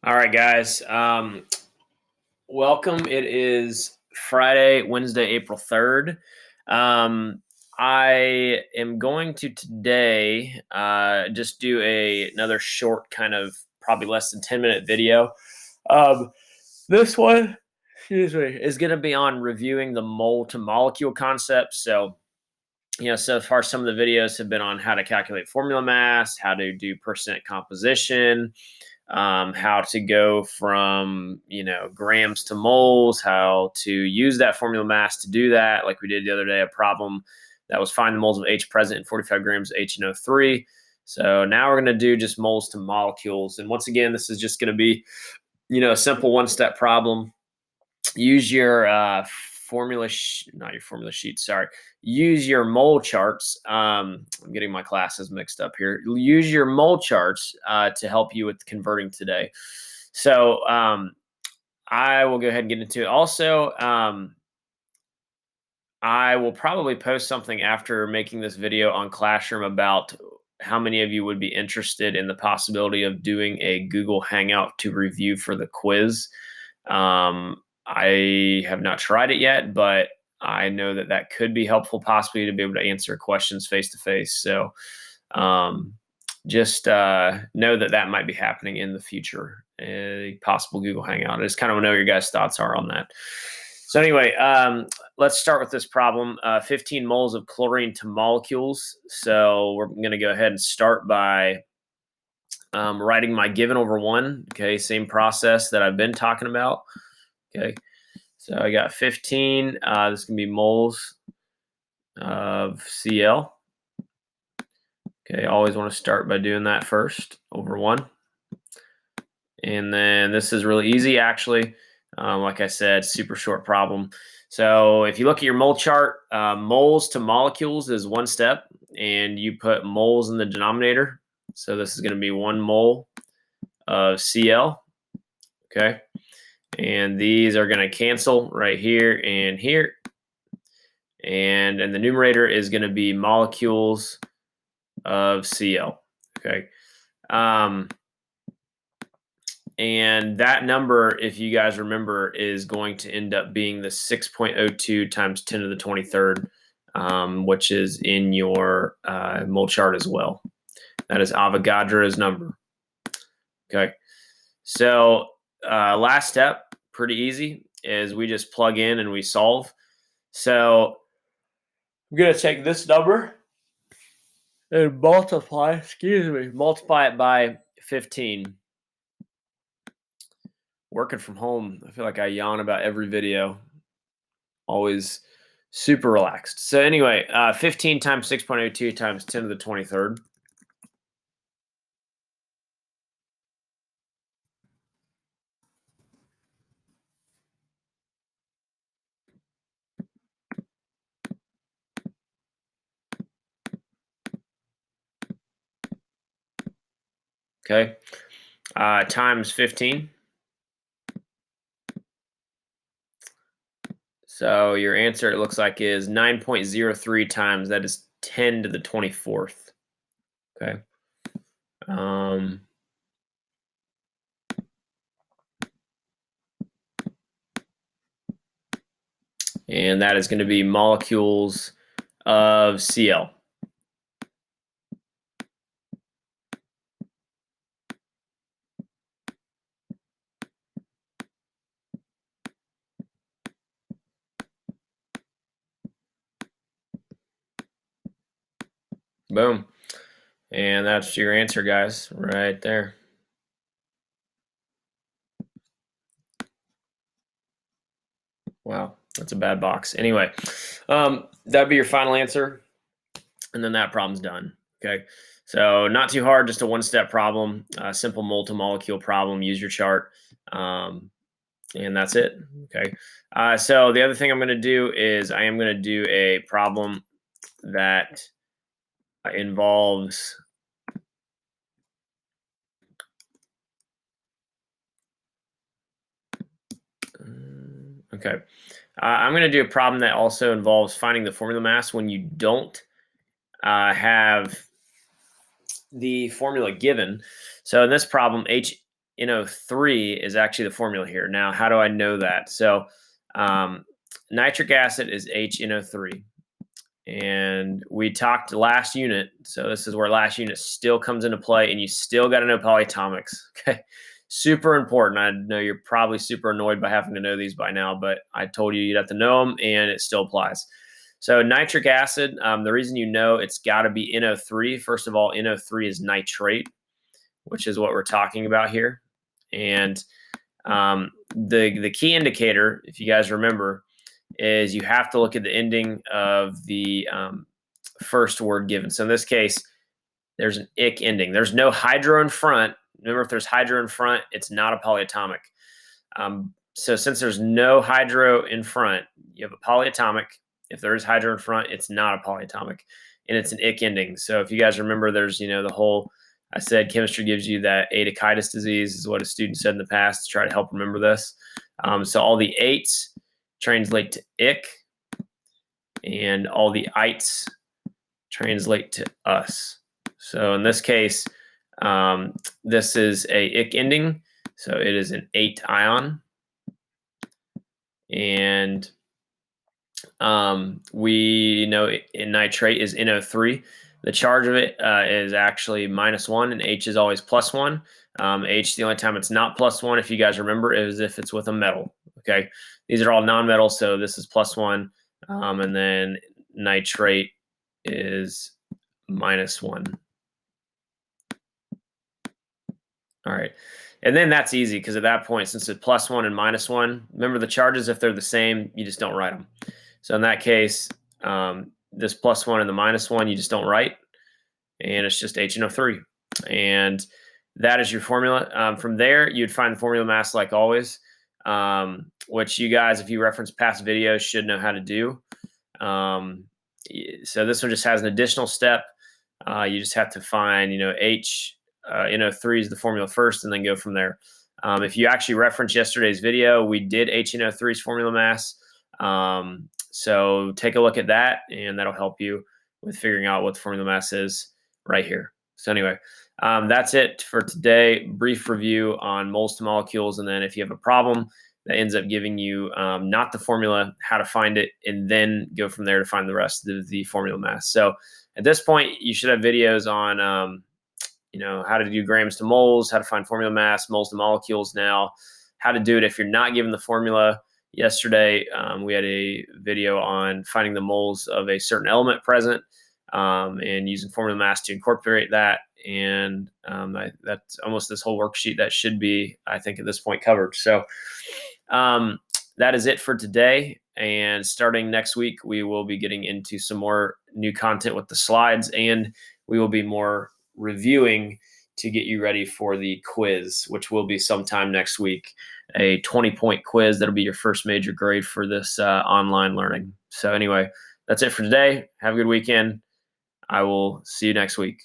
All right, guys. Welcome. It is Friday, Wednesday, April 3rd. I am going to today just do another short, kind of probably less than 10-minute video. Um, this one, excuse me, is going to be on reviewing the mole to molecule concept. So far some of the videos have been on how to calculate formula mass, how to do percent composition, how to go from grams to moles, how to use that formula mass to do that, like we did the other day, a problem that was find the moles of H present in 45 grams of HNO3. So now we're going to do just moles to molecules, and once again, this is just going to be a simple one-step problem. Use your not your formula sheet, sorry. Use your mole charts. I'm getting my classes mixed up here. Use your mole charts to help you with converting today. So I will go ahead and get into it. Also, I will probably post something after making this video on Classroom about how many of you would be interested in the possibility of doing a Google Hangout to review for the quiz. I have not tried it yet, but I know that that could be helpful, possibly to be able to answer questions face to face. So just know that that might be happening in the future, a possible Google Hangout. I just kind of want to know what your guys' thoughts are on that. So anyway, let's start with this problem. 15 moles of chlorine to molecules. So we're going to go ahead and start by writing my given over 1. Okay, same process that I've been talking about. Okay, so I got 15. This is going to be moles of Cl. Okay, always want to start by doing that first, over 1. And then this is really easy, actually. Like I said, super short problem. So if you look at your mole chart, moles to molecules is 1 step, and you put moles in the denominator. So this is going to be 1 mole of Cl. Okay. And these are going to cancel right here and here. And the numerator is going to be molecules of Cl. Okay. And that number, if you guys remember, is going to end up being the 6.02 times 10 to the 23rd, which is in your mole chart as well. That is Avogadro's number. Okay. So last step, pretty easy, is we just plug in and we solve. So I'm going to take this number and multiply it by 15. Working from home, I feel like I yawn about every video. Always super relaxed. So anyway, 15 times 6.02 times 10 to the 23rd. Okay, times 15. So your answer, it looks like, is 9.03 times. That is 10 to the 24th. Okay. And that is going to be molecules of Cl. Boom. And that's your answer, guys, right there. Wow, that's a bad box. Anyway, that'd be your final answer. And then that problem's done. Okay. So not too hard, just a 1-step problem, simple multi-molecule problem. Use your chart. And that's it. Okay. So the other thing I'm going to do is I am going to do a problem that involves okay. I'm going to do a problem that also involves finding the formula mass when you don't have the formula given. So in this problem, NO3 is actually the formula here. Now, how do I know that? So, um, nitric acid is HNO3. And we talked last unit. So this is where last unit still comes into play, and you still got to know polyatomics. Okay. Super important. I know you're probably super annoyed by having to know these by now, but I told you you'd have to know them, and it still applies. So nitric acid, the reason you know it's got to be NO3, first of all, NO3 is nitrate, which is what we're talking about here. And the key indicator, if you guys remember, is you have to look at the ending of the first word given. So in this case, there's an ic ending. There's no hydro in front. Remember, if there's hydro in front, it's not a polyatomic. So since there's no hydro in front, you have a polyatomic. If there is hydro in front, it's not a polyatomic, and it's an ic ending. So if you guys remember, there's the whole. I said chemistry gives you that atikitis disease is what a student said in the past to try to help remember this. So all the eights translate to ic, and all the ites translate to us. So in this case, this is a ic ending, so it is an 8 ion, and we know in nitrate is NO3. The charge of it is actually -1, and H is always +1. H, the only time it's not +1, if you guys remember, is if it's with a metal. Okay, these are all non-metals, so this is +1, and then nitrate is -1. All right. And then that's easy because at that point, since it's +1 and -1, remember the charges, if they're the same, you just don't write them. So in that case, this +1 and the -1, you just don't write. And it's just HNO3. And that is your formula. From there, you'd find the formula mass like always, which you guys, if you reference past videos, should know how to do. So this one just has an additional step. You just have to find, NO3 is the formula first, and then go from there. If you actually reference yesterday's video, we did HNO3's formula mass. So take a look at that, and that'll help you with figuring out what the formula mass is right here. So anyway, that's it for today. Brief review on moles to molecules, and then if you have a problem that ends up giving you not the formula, how to find it, and then go from there to find the rest of the formula mass. So at this point, you should have videos on how to do grams to moles, how to find formula mass, moles to molecules now, how to do it if you're not given the formula. Yesterday, we had a video on finding the moles of a certain element present and using formula mass to incorporate that. And that's almost this whole worksheet that should be, I think, at this point covered. So that is it for today. And starting next week, we will be getting into some more new content with the slides, and we will be more reviewing to get you ready for the quiz, which will be sometime next week, a 20-point quiz. That'll be your first major grade for this online learning. So anyway, that's it for today. Have a good weekend. I will see you next week.